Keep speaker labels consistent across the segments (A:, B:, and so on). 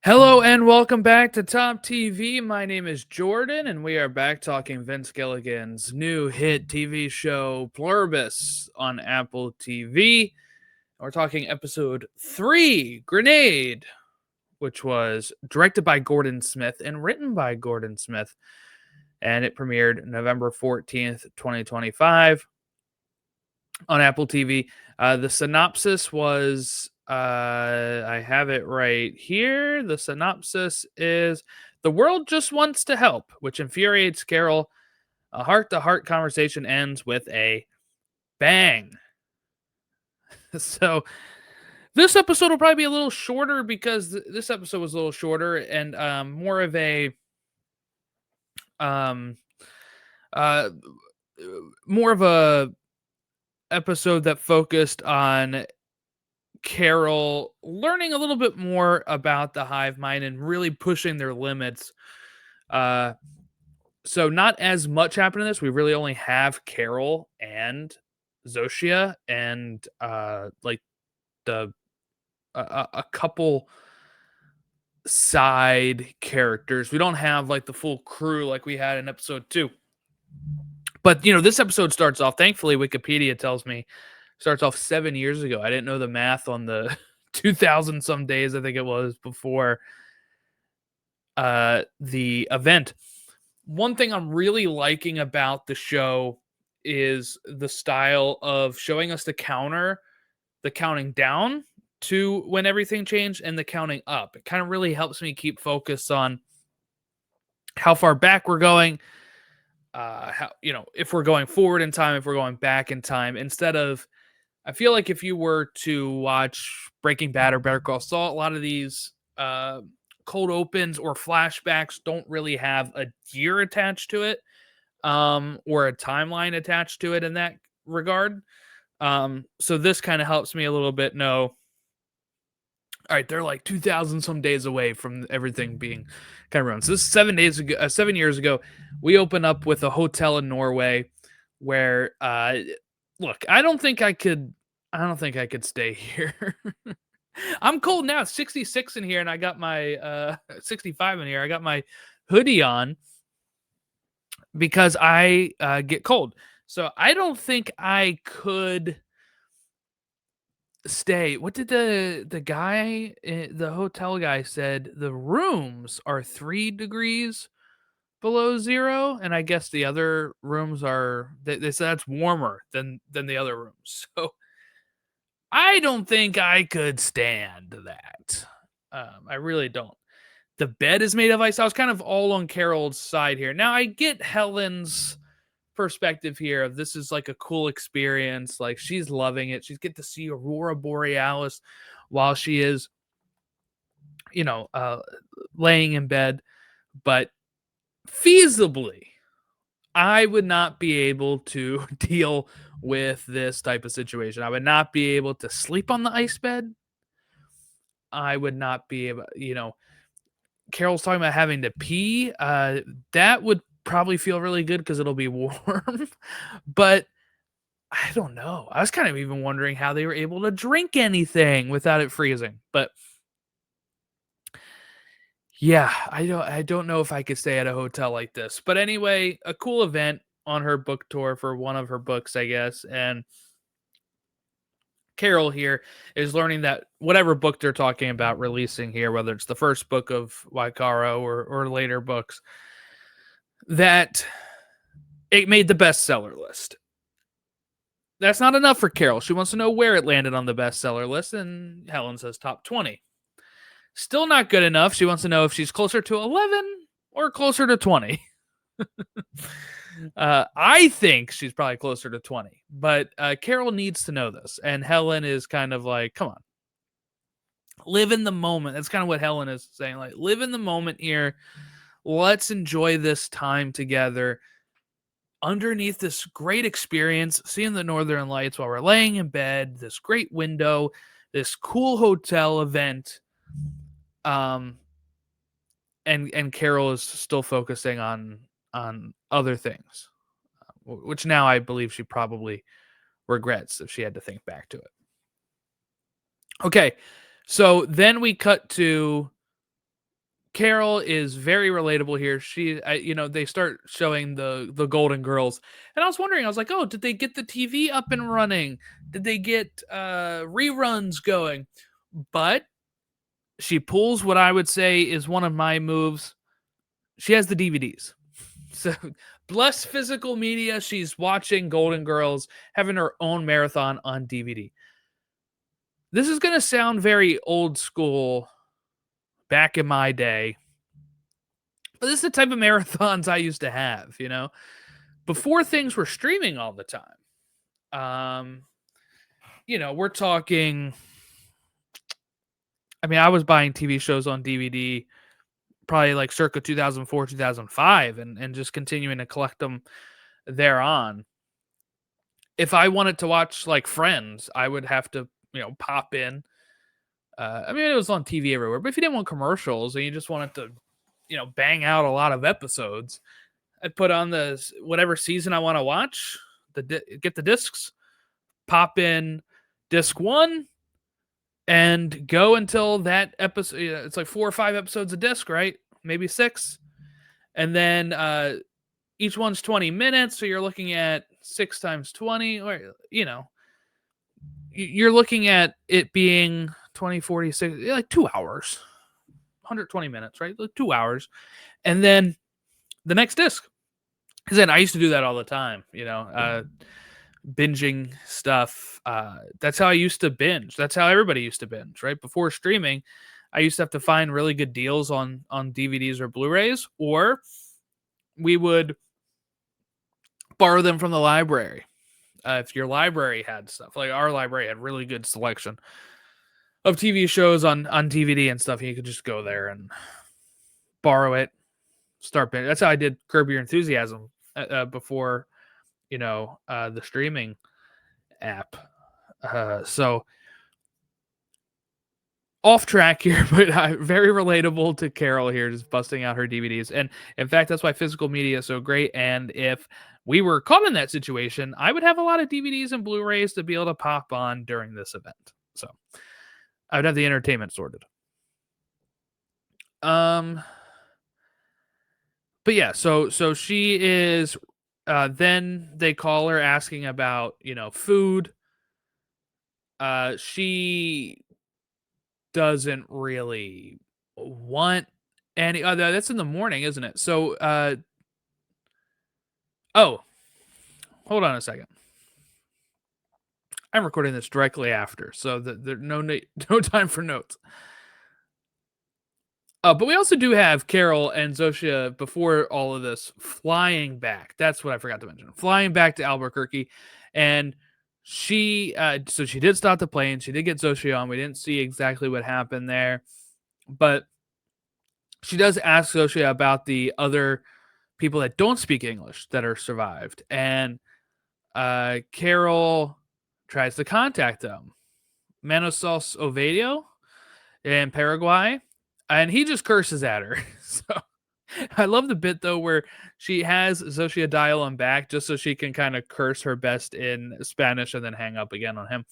A: Hello and welcome back to Top TV. My name is Jordan, and we are back talking Vince Gilligan's new hit TV show Pluribus on Apple TV. We're talking episode 3, Grenade, which was directed by Gordon Smith and written by Gordon Smith, and it premiered November 14th, 2025 on Apple TV. The synopsis was I have it right here. The synopsis is the world just wants to help, which infuriates Carol. A heart to heart conversation ends with a bang. So, this episode will probably be a little shorter because this episode was a little shorter and more of a um uh more of a episode that focused on Carol learning a little bit more about the hive mind and really pushing their limits. Uh, so not as much happened in this. We really only have Carol and Zosia and like the a couple side characters. We don't have like the full crew like we had in episode 2. But this episode starts off. Thankfully, Wikipedia tells me starts off 7 years ago. I didn't know the math on the 2000 some days, I think it was, before the event. One thing I'm really liking about the show is the style of showing us the counting down to when everything changed, and the counting up. It kind of really helps me keep focus on how far back we're going, how if we're going forward in time, if we're going back in time, instead of, I feel like if you were to watch Breaking Bad or Better Call Saul, a lot of these cold opens or flashbacks don't really have a year attached to it, or a timeline attached to it in that regard. So this kind of helps me a little bit know, all right, they're like 2,000 some days away from everything being kind of ruined. So this is 7 years ago, we open up with a hotel in Norway where, look, I don't think I could stay here. I'm cold now. It's 66 in here, and I got my 65 in here. I got my hoodie on because I get cold. So I don't think I could stay. What did the guy, the hotel guy said? The rooms are 3 degrees below zero, and I guess the other rooms are. They said that's warmer than the other rooms. So I don't think I could stand that. I really don't. The bed is made of ice. I was kind of all on Carol's side here. Now I get Helen's perspective here of this is like a cool experience. Like she's loving it. She's get to see Aurora Borealis while she is, laying in bed. But feasibly, I would not be able to deal with this type of situation. I would not be able to sleep on the ice bed. I would not be able, Carol's talking about having to pee. That would probably feel really good because it'll be warm. But I don't know. I was kind of even wondering how they were able to drink anything without it freezing. But yeah, I don't know if I could stay at a hotel like this. But anyway, a cool event on her book tour for one of her books, I guess. And Carol here is learning that whatever book they're talking about releasing here, whether it's the first book of Waikaro or later books, that it made the bestseller list. That's not enough for Carol. She wants to know where it landed on the bestseller list, and Helen says top 20. Still not good enough. She wants to know if she's closer to 11 or closer to 20. I think she's probably closer to 20, but Carol needs to know this. And Helen is kind of like, come on, live in the moment. That's kind of what Helen is saying. Like, live in the moment here. Let's enjoy this time together underneath this great experience, seeing the Northern Lights while we're laying in bed, this great window, this cool hotel event. And Carol is still focusing on other things, which now I believe she probably regrets if she had to think back to it. Okay, so then we cut to Carol is very relatable here. They start showing the Golden Girls, and I was wondering, I was like, oh, did they get the TV up and running? Did they get reruns going? But she pulls what I would say is one of my moves. She has the DVDs. So bless physical media. She's watching Golden Girls, having her own marathon on DVD. This is going to sound very old school back in my day. But this is the type of marathons I used to have, before things were streaming all the time. We're talking. I mean, I was buying TV shows on DVD probably like circa 2004, 2005, and just continuing to collect them thereon. If I wanted to watch like Friends, I would have to, pop in. I mean, it was on TV everywhere, but if you didn't want commercials and you just wanted to, bang out a lot of episodes, I'd put on whatever season I want to watch, get the discs, pop in disc 1, and go until that episode. It's like 4 or 5 episodes a disc, right? Maybe 6. And then each one's 20 minutes, so you're looking at 6 times 20, or you're looking at it being 20, 46, like 2 hours, 120 minutes, right? Like 2 hours. And then the next disc. Because then I used to do that all the time, binging stuff. That's how I used to binge. That's how everybody used to binge, right? Before streaming, I used to have to find really good deals on DVDs or Blu-rays, or we would borrow them from the library. If your library had stuff, like our library had really good selection of TV shows on DVD and stuff, and you could just go there and borrow it, start binging. That's how I did Curb Your Enthusiasm before, the streaming app. So off track here, but very relatable to Carol here, just busting out her DVDs. And in fact, that's why physical media is so great. And if we were caught in that situation, I would have a lot of DVDs and Blu-rays to be able to pop on during this event. So I would have the entertainment sorted. But yeah, so she is. Then they call her asking about food. She doesn't really want any. That's in the morning, isn't it? So oh, hold on a second. I'm recording this directly after, so there's no time for notes. But we also do have Carol and Zosia before all of this flying back. That's what I forgot to mention. Flying back to Albuquerque, and she so she did stop the plane. She did get Zosia on. We didn't see exactly what happened there, but she does ask Zosia about the other people that don't speak English that are survived, and Carol tries to contact them. Manosos Ovadio in Paraguay, and he just curses at her. So I love the bit though where she has Zosia dial him back just so she can kind of curse her best in Spanish and then hang up again on him.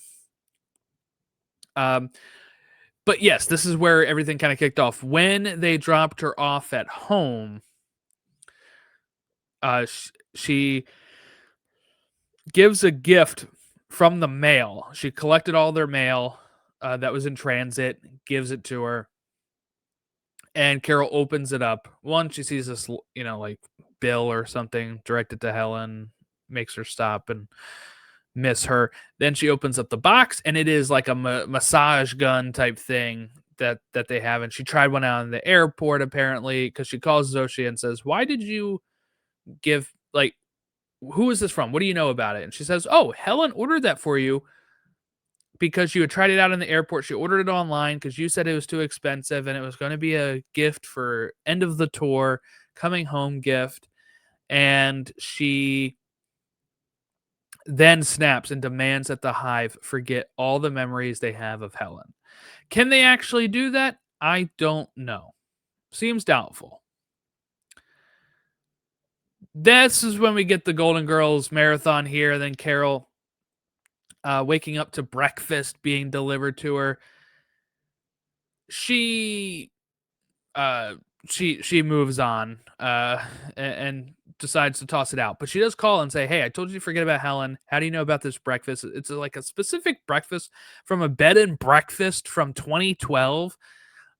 A: But yes, this is where everything kind of kicked off. When they dropped her off at home, she gives a gift from the mail. She collected all their mail that was in transit, gives it to her. And Carol opens it up. One, she sees this, like bill or something directed to Helen, makes her stop and miss her. Then she opens up the box, and it is like a massage gun type thing that they have. And she tried one out in the airport, apparently, because she calls Zosia and says, "Why did you give, like, who is this from? What do you know about it?" And she says, "Oh, Helen ordered that for you because you had tried it out in the airport. She ordered it online because you said it was too expensive and it was going to be a gift for end of the tour, coming home gift." And she then snaps and demands that the hive forget all the memories they have of Helen. Can they actually do that? I don't know. Seems doubtful. This is when we get the Golden Girls marathon here. Then Carol waking up to breakfast being delivered to her. She she moves on and decides to toss it out. But she does call and say, "Hey, I told you to forget about Helen. How do you know about this breakfast? It's like a specific breakfast from a bed and breakfast from 2012."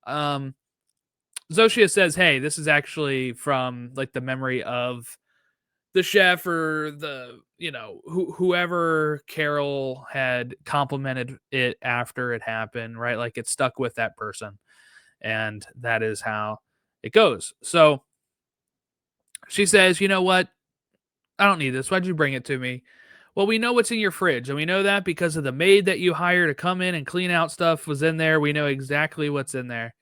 A: Um, Zosia says, "Hey, this is actually from like the memory of the chef or the whoever Carol had complimented it after it happened, right? Like it stuck with that person, and that is how it goes." So she says, "You know what? I don't need this. Why'd you bring it to me?" "Well, we know what's in your fridge, and we know that because of the maid that you hire to come in and clean out stuff was in there. We know exactly what's in there."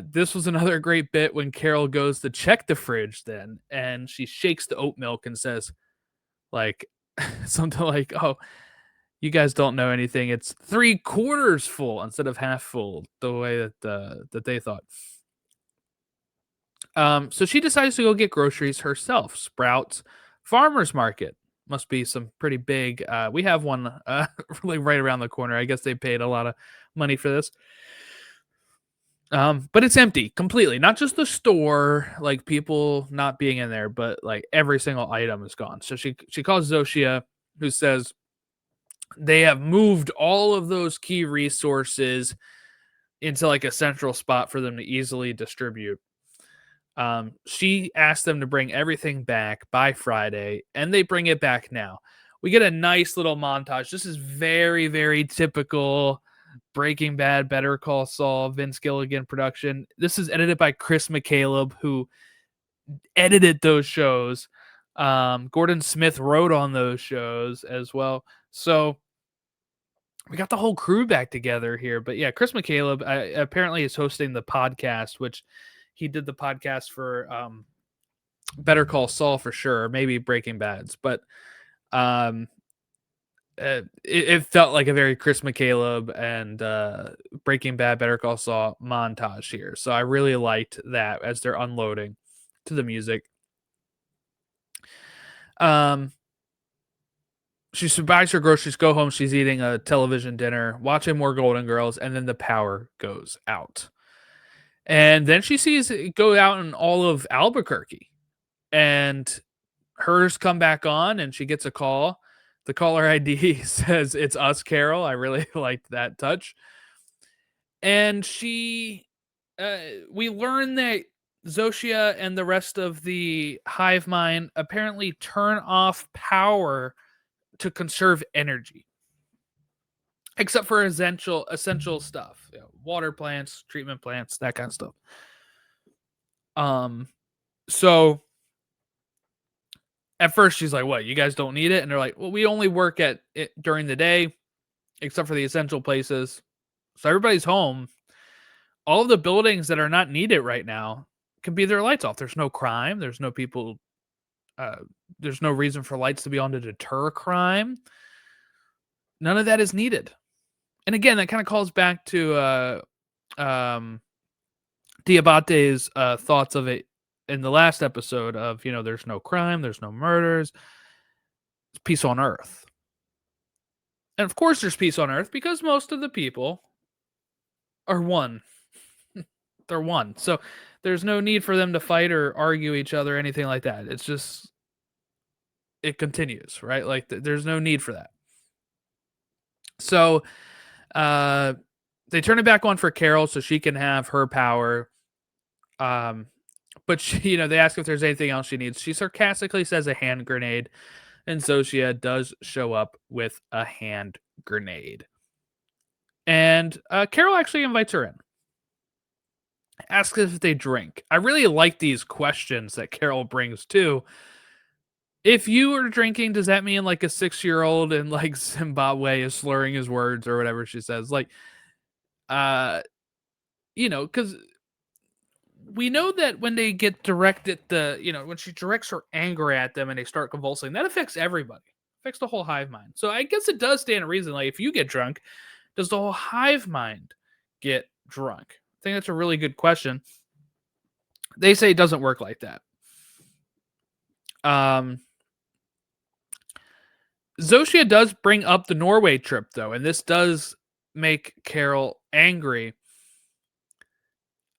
A: This was another great bit when Carol goes to check the fridge then, and she shakes the oat milk and says, like, something like, "Oh, you guys don't know anything. It's 3/4 full instead of half full," the way that they thought. So she decides to go get groceries herself. Sprouts Farmers Market must be some pretty big. We have one really right around the corner. I guess they paid a lot of money for this. But it's empty completely. Not just the store, like people not being in there, but like every single item is gone. So she calls Zosia, who says they have moved all of those key resources into like a central spot for them to easily distribute. She asked them to bring everything back by Friday, and they bring it back now. We get a nice little montage. This is very, very typical Breaking Bad, Better Call Saul, Vince Gilligan production. This is edited by Chris McCaleb, who edited those shows. Gordon Smith wrote on those shows as well. So we got the whole crew back together here. But yeah, Chris McCaleb apparently is hosting the podcast, which he did the podcast for Better Call Saul for sure, maybe Breaking Bad's, but um, it felt like a very Chris McCaleb and Breaking Bad, Better Call Saul montage here. So I really liked that as they're unloading to the music. She buys her groceries, go home. She's eating a television dinner, watching more Golden Girls, and then the power goes out. And then she sees it go out in all of Albuquerque, and hers come back on, and she gets a call. The caller ID says it's us, Carol. I really liked that touch. And we learn that Zosia and the rest of the hive mind apparently turn off power to conserve energy, except for essential stuff, water plants, treatment plants, that kind of stuff. So at first she's like, "What? You guys don't need it?" And they're like, "Well, we only work at it during the day, except for the essential places. So everybody's home. All of the buildings that are not needed right now can be their lights off. There's no crime. There's no people. Uh, there's no reason for lights to be on to deter crime. None of that is needed." And again, that kind of calls back to Diabate's thoughts of it in the last episode of, there's no crime, there's no murders, it's peace on earth. And of course there's peace on earth because most of the people are one. They're one. So there's no need for them to fight or argue each other or anything like that. It's just, it continues, right? Like there's no need for that. So they turn it back on for Carol so she can have her power. But she, they ask if there's anything else she needs. She sarcastically says a hand grenade, and Zosia does show up with a hand grenade. And Carol actually invites her in, asks if they drink. I really like these questions that Carol brings too. If you are drinking, does that mean like a 6-year-old in like Zimbabwe is slurring his words or whatever she says? Like, because we know that when they get directed when she directs her anger at them and they start convulsing, that affects everybody, affects the whole hive mind. So I guess it does stand a reason. Like if you get drunk, does the whole hive mind get drunk? I think that's a really good question. They say it doesn't work like that. Zosia does bring up the Norway trip though, and this does make Carol angry.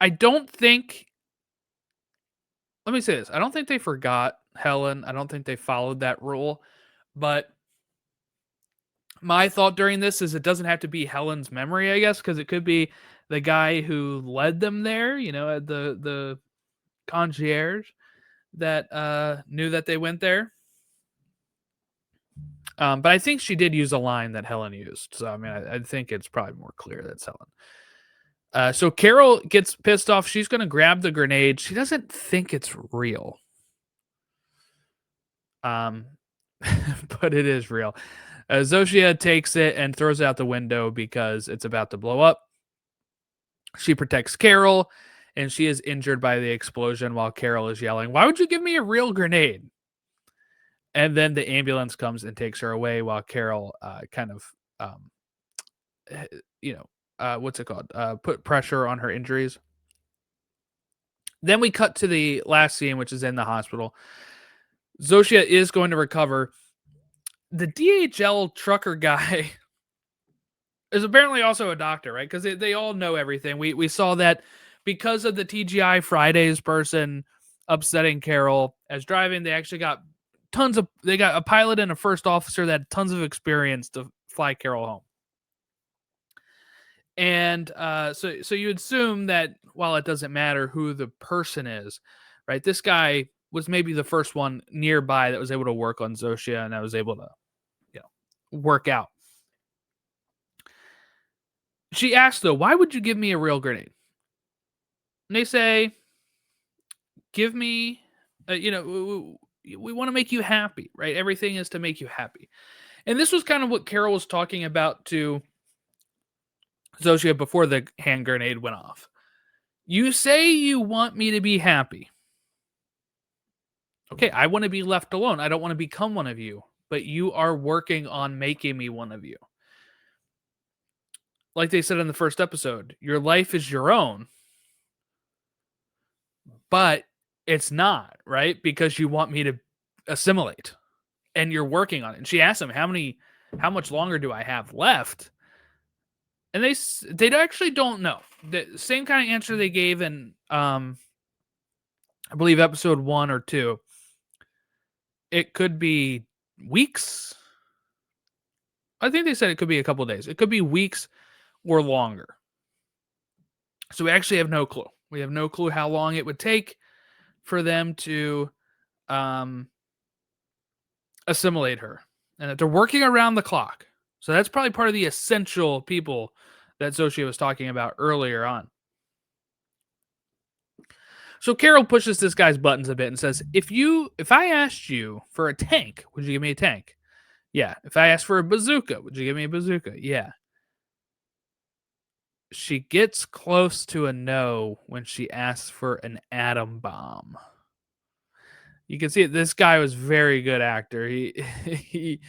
A: I don't think let me say this. I don't think they forgot Helen. I don't think they followed that rule. But my thought during this is it doesn't have to be Helen's memory, I guess, because it could be the guy who led them there, at the concierge that knew that they went there. But I think she did use a line that Helen used. So, I mean, I think it's probably more clear that's Helen. So Carol gets pissed off. She's going to grab the grenade. She doesn't think it's real. But it is real. Zosia takes it and throws it out the window because it's about to blow up. She protects Carol, and she is injured by the explosion while Carol is yelling, "Why would you give me a real grenade?" And then the ambulance comes and takes her away while Carol what's it called? Put pressure on her injuries. Then we cut to the last scene, which is in the hospital. Zosia is going to recover. The DHL trucker guy is apparently also a doctor, right? Because they all know everything. We saw that because of the TGI Fridays person upsetting Carol as driving, they actually got they got a pilot and a first officer that had tons of experience to fly Carol home. And so you assume that while it doesn't matter who the person is, right? This guy was maybe the first one nearby that was able to work on Zosia and that was able to, work out. She asked though, "Why would you give me a real grenade?" And they say, "Give me, we want to make you happy, right? Everything is to make you happy." And this was kind of what Carol was talking about to Zosia before the hand grenade went off. You say you want me to be happy. Okay, I want to be left alone. I don't want to become one of you, but you are working on making me one of you. Like they said in the first episode, your life is your own, but it's not, right? Because you want me to assimilate and you're working on it. And she asked him, how much longer do I have left? And they actually don't know. The same kind of answer they gave in, I believe, episode 1 or 2. It could be weeks. I think they said it could be a couple days. It could be weeks or longer. So we actually have no clue. We have no clue how long it would take for them to assimilate her. And that they're working around the clock. So that's probably part of the essential people that Zosia was talking about earlier on. So Carol pushes this guy's buttons a bit and says, if I asked you for a tank, would you give me a tank? Yeah. If I asked for a bazooka, would you give me a bazooka? Yeah. She gets close to a no when she asks for an atom bomb. You can see it. This guy was very good actor. He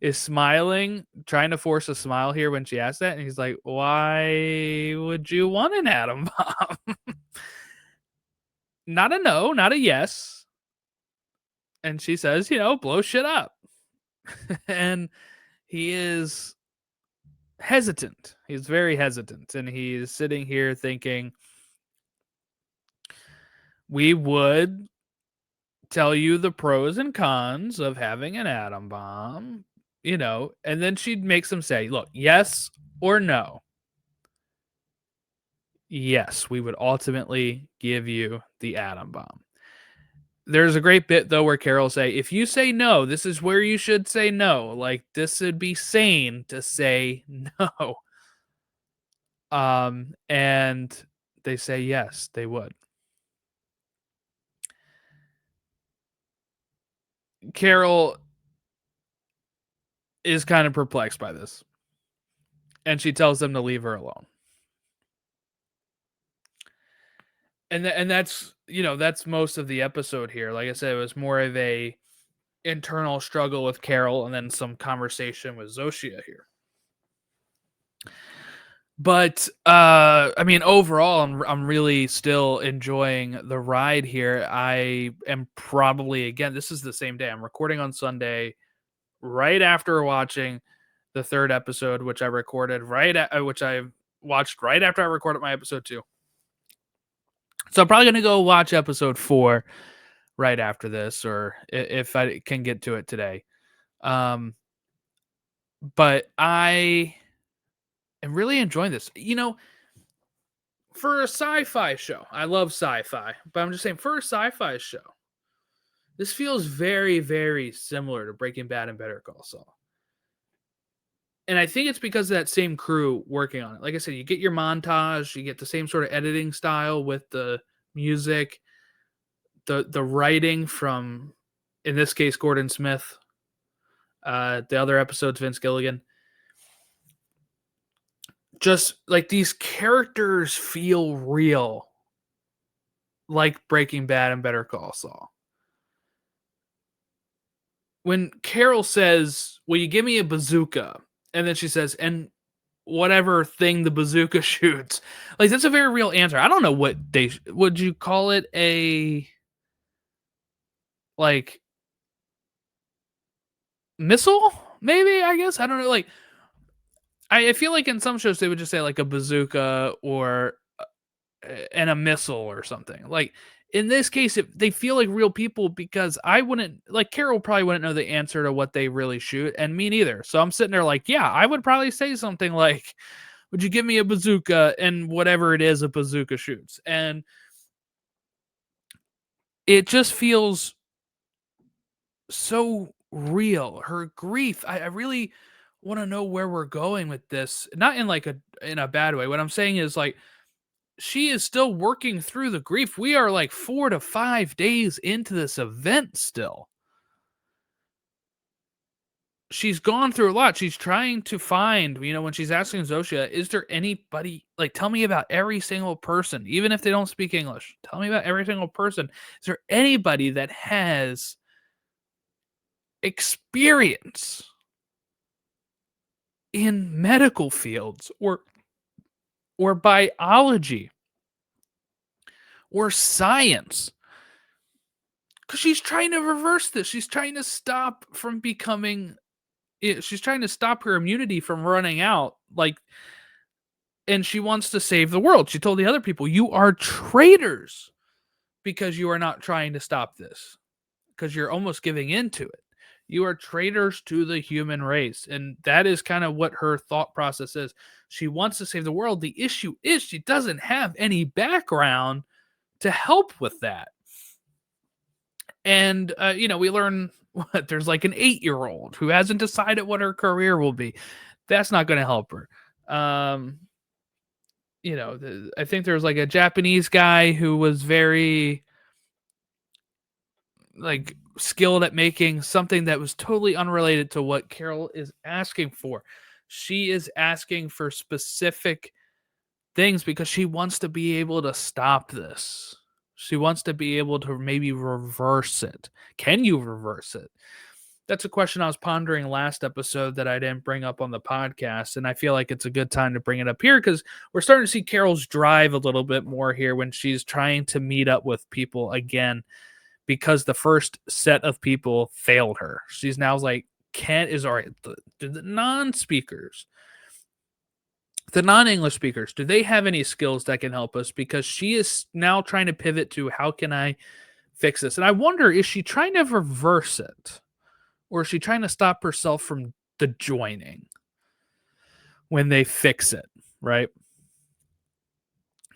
A: is smiling, trying to force a smile here when she asked that. And he's like, "Why would you want an atom bomb?" Not a no, not a yes. And she says, blow shit up. And he is hesitant. He's very hesitant. And he's sitting here thinking, we would tell you the pros and cons of having an atom bomb, and then she makes him say, look, yes or no. Yes, we would ultimately give you the atom bomb. There's a great bit though where Carol say, if you say no, this is where you should say no. Like this would be sane to say no. And they say yes, they would. Carol is kind of perplexed by this. And she tells them to leave her alone. And that's, that's most of the episode here. Like I said, it was more of a internal struggle with Carol and then some conversation with Zosia here. But I mean, overall, I'm really still enjoying the ride here. I am probably, again, this is the same day. I'm recording on Sunday, right after watching the 3rd episode, which I recorded which I watched right after I recorded my episode 2. So So I'm probably gonna go watch episode 4 right after this, or if I can get to it today. Um, but I am really enjoying this. For a sci-fi show, I love sci-fi, but I'm just saying for a sci-fi show, this feels very, very similar to Breaking Bad and Better Call Saul. And I think it's because of that same crew working on it. Like I said, you get your montage, you get the same sort of editing style with the music, the writing from, in this case, Gordon Smith. The other episodes, Vince Gilligan. Just like these characters feel real, like Breaking Bad and Better Call Saul. When Carol says, "Will you give me a bazooka?" and then she says, "And whatever thing the bazooka shoots," like that's a very real answer. I don't know what they would you call it, a like missile, maybe, I guess. I don't know. Like I feel like in some shows they would just say like a bazooka or and a missile or something. Like in this case, they feel like real people because I wouldn't, like, Carol probably wouldn't know the answer to what they really shoot, and me neither. So I'm sitting there like, yeah, I would probably say something like, "Would you give me a bazooka and whatever it is a bazooka shoots?" And it just feels so real. Her grief. I really want to know where we're going with this. Not in like a bad way. What I'm saying is like she is still working through the grief. We are like 4 to 5 days into this event still. She's gone through a lot. She's trying to find, when she's asking Zosia, is there anybody, like, tell me about every single person, even if they don't speak English. Tell me about every single person. Is there anybody that has experience in medical fields or biology or science? Because she's trying to reverse this. She's trying to stop from becoming. She's trying to stop her immunity from running out. Like, and she wants to save the world. She told the other people, "You are traitors because you are not trying to stop this. Because you're almost giving into it. You are traitors to the human race." And that is kind of what her thought process is. She wants to save the world. The issue is she doesn't have any background to help with that. And, we learn what there's like an 8-year-old who hasn't decided what her career will be. That's not going to help her. I think there's like a Japanese guy who was very like skilled at making something that was totally unrelated to what Carol is asking for. She is asking for specific things because she wants to be able to stop this. She wants to be able to maybe reverse it. Can you reverse it? That's a question I was pondering last episode that I didn't bring up on the podcast. And I feel like it's a good time to bring it up here because we're starting to see Carol's drive a little bit more here when she's trying to meet up with people again because the first set of people failed her. She's now like, the non-speakers, the non-English speakers, do they have any skills that can help us? Because she is now trying to pivot to how can I fix this? And I wonder, is she trying to reverse it? Or is she trying to stop herself from the joining when they fix it, right?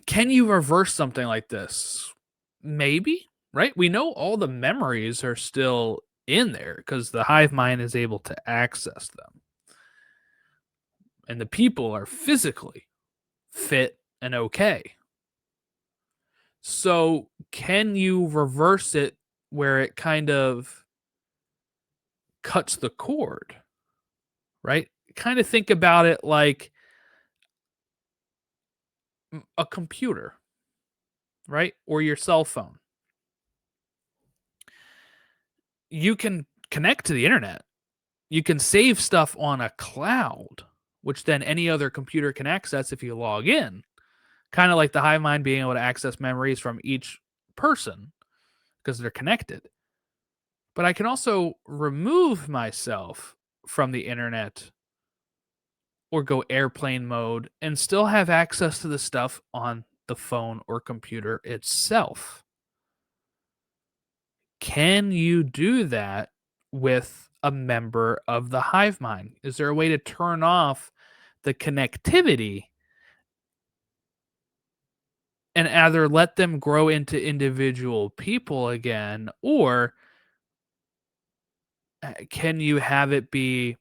A: Can you reverse something like this? Maybe, right? We know all the memories are still in there because the hive mind is able to access them. And the people are physically fit and okay. So can you reverse it where it kind of cuts the cord, right? Kind of think about it like a computer, right? Or your cell phone. You can connect to the internet. You can save stuff on a cloud, which then any other computer can access if you log in. Kind of like the hive mind being able to access memories from each person because they're connected. But I can also remove myself from the internet or go airplane mode and still have access to the stuff on the phone or computer itself. Can you do that with a member of the hive mind? Is there a way to turn off the connectivity and either let them grow into individual people again, or can you have it be,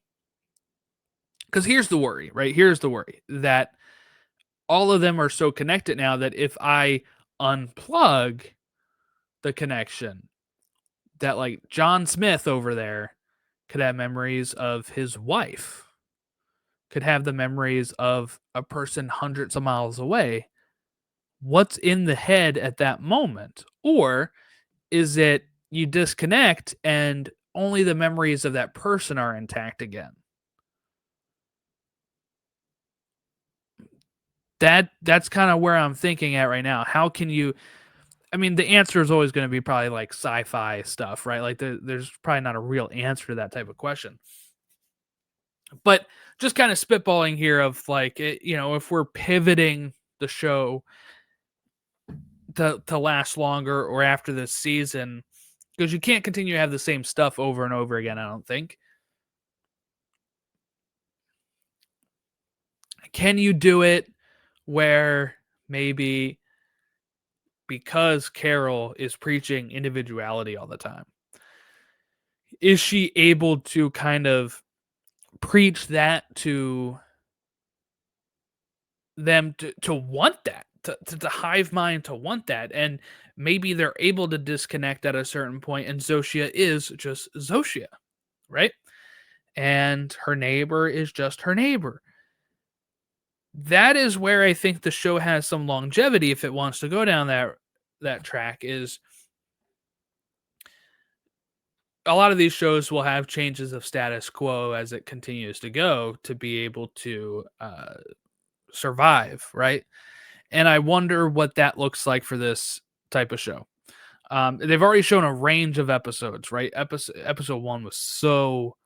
A: because here's the worry, right? Here's the worry that all of them are so connected now that if I unplug the connection, that like John Smith over there could have memories of his wife, could have the memories of a person hundreds of miles away. What's in the head at that moment? Or is it you disconnect and only the memories of that person are intact again? That's kind of where I'm thinking at right now. How can you, I mean, the answer is always going to be probably like sci-fi stuff, right? Like there's probably not a real answer to that type of question. But just kind of spitballing here of like, if we're pivoting the show to last longer or after this season, because you can't continue to have the same stuff over and over again, I don't think. Can you do it where maybe because Carol is preaching individuality all the time, is she able to kind of preach that to them to want that, to the hive mind to want that, and maybe they're able to disconnect at a certain point, and Zosia is just Zosia, right? And her neighbor is just her neighbor. That is where I think the show has some longevity if it wants to go down that track. Is a lot of these shows will have changes of status quo as it continues to go to be able to survive, right? And I wonder what that looks like for this type of show. They've already shown a range of episodes, right? Episode 1 was so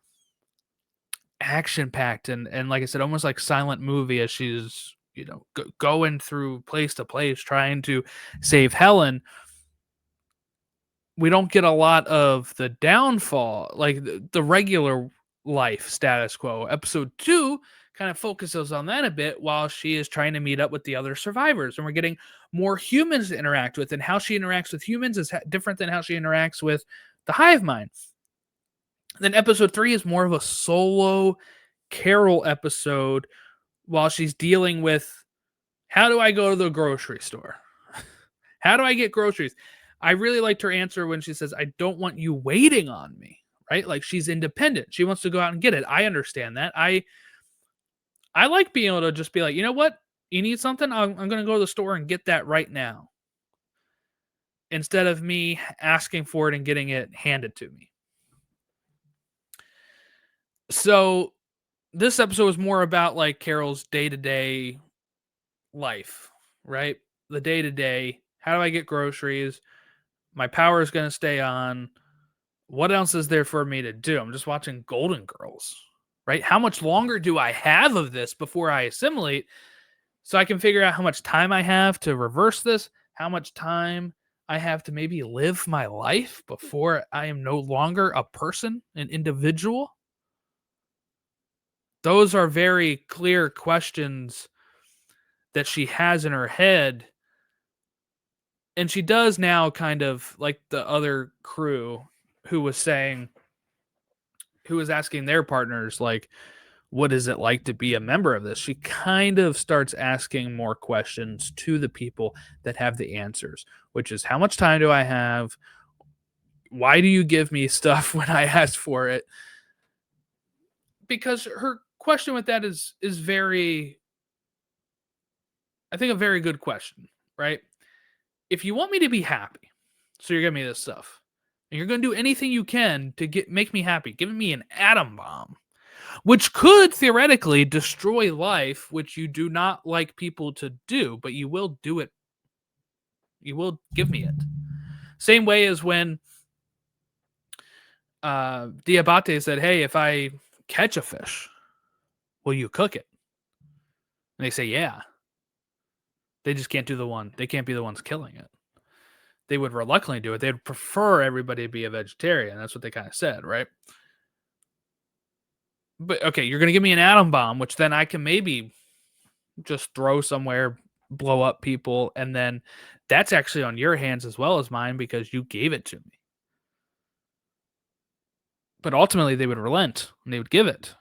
A: action packed and like I said, almost like silent movie as she's going through place to place trying to save Helen. We don't get a lot of the downfall, like the regular life status quo. Episode 2 kind of focuses on that a bit while she is trying to meet up with the other survivors, and we're getting more humans to interact with, and how she interacts with humans is different than how she interacts with the hive mind. Then episode 3 is more of a solo Carol episode while she's dealing with, how do I go to the grocery store? How do I get groceries? I really liked her answer when she says, I don't want you waiting on me, right? Like she's independent. She wants to go out and get it. I understand that. I like being able to just be like, you know what? You need something? I'm going to go to the store and get that right now, instead of me asking for it and getting it handed to me. So this episode was more about like Carol's day-to-day life, right? The day-to-day. How do I get groceries? My power is going to stay on. What else is there for me to do? I'm just watching Golden Girls, right? How much longer do I have of this before I assimilate, so I can figure out how much time I have to reverse this, how much time I have to maybe live my life before I am no longer a person, an individual? Those are very clear questions that she has in her head. And she does now, kind of like the other crew who was asking their partners, like, what is it like to be a member of this? She kind of starts asking more questions to the people that have the answers, which is, how much time do I have? Why do you give me stuff when I ask for it? Because her question with that is very, I think, a very good question, right? If you want me to be happy, so you're giving me this stuff, and you're going to do anything you can to make me happy, giving me an atom bomb, which could theoretically destroy life, which you do not like people to do, but you will do it. You will give me it. Same way as when Diabate said, hey, if I catch a fish, will you cook it? And they say, yeah. They just can't do the one. They can't be the ones killing it. They would reluctantly do it. They'd prefer everybody to be a vegetarian. That's what they kind of said, right? But okay, you're going to give me an atom bomb, which then I can maybe just throw somewhere, blow up people, and then that's actually on your hands as well as mine because you gave it to me. But ultimately, they would relent and they would give it.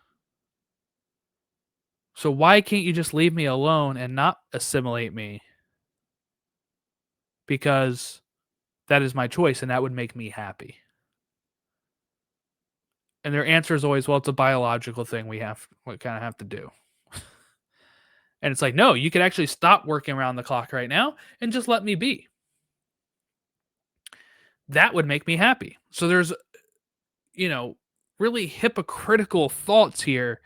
A: So why can't you just leave me alone and not assimilate me? Because that is my choice and that would make me happy. And their answer is always, well, it's a biological thing we kind of have to do. And it's like, no, you could actually stop working around the clock right now and just let me be. That would make me happy. So there's, really hypocritical thoughts here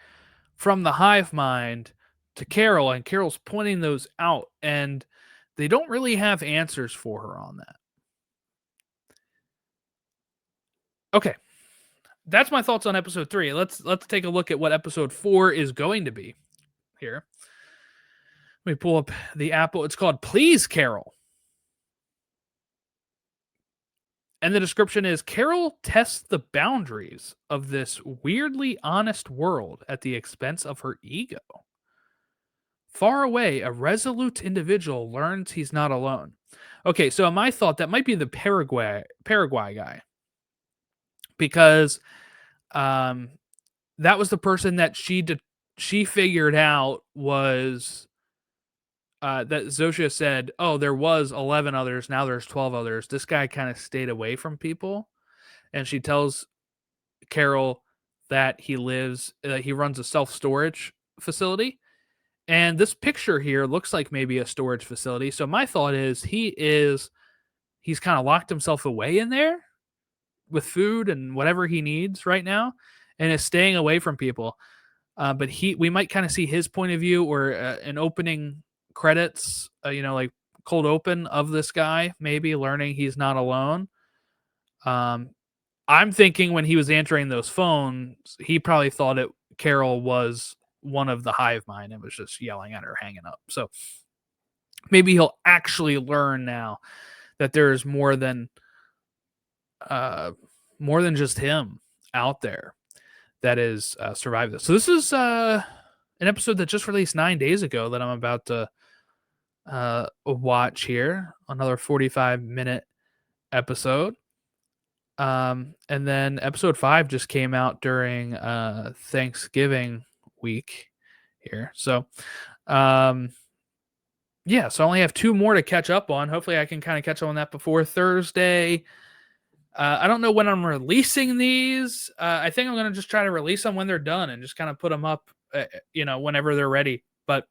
A: from the hive mind to Carol, and Carol's pointing those out, and they don't really have answers for her on that. Okay. That's my thoughts on episode 3. Let's take a look at what episode 4 is going to be here. Let me pull up the Apple. It's called Please Carol. And the description is Carol tests the boundaries of this weirdly honest world at the expense of her ego. Far away, a resolute individual learns he's not alone. Okay, so my thought that might be the Paraguay guy, because that was the person that she figured out was that Zosia said, oh, there was 11 others. Now there's 12 others. This guy kind of stayed away from people. And she tells Carol that he runs a self-storage facility. And this picture here looks like maybe a storage facility. So my thought is he's kind of locked himself away in there with food and whatever he needs right now and is staying away from people. But we might kind of see his point of view or an opening credits, like cold open of this guy, maybe learning he's not alone. I'm thinking when he was answering those phones, he probably thought Carol was one of the hive mind and was just yelling at her, hanging up. So maybe he'll actually learn now that there's more than just him out there that is survived this. So this is an episode that just released 9 days ago that I'm about to watch here. Another 45-minute episode. And then episode 5 just came out during Thanksgiving week here. So so I only have 2 more to catch up on. Hopefully I can kind of catch up on that before Thursday. I don't know when I'm releasing these. I think I'm going to just try to release them when they're done and just kind of put them up, whenever they're ready. But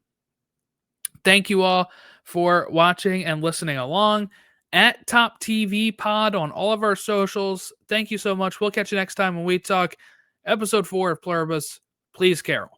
A: thank you all for watching and listening along at Top TV Pod on all of our socials. Thank you so much. We'll catch you next time when we talk episode 4 of Pluribus. Please, Carol.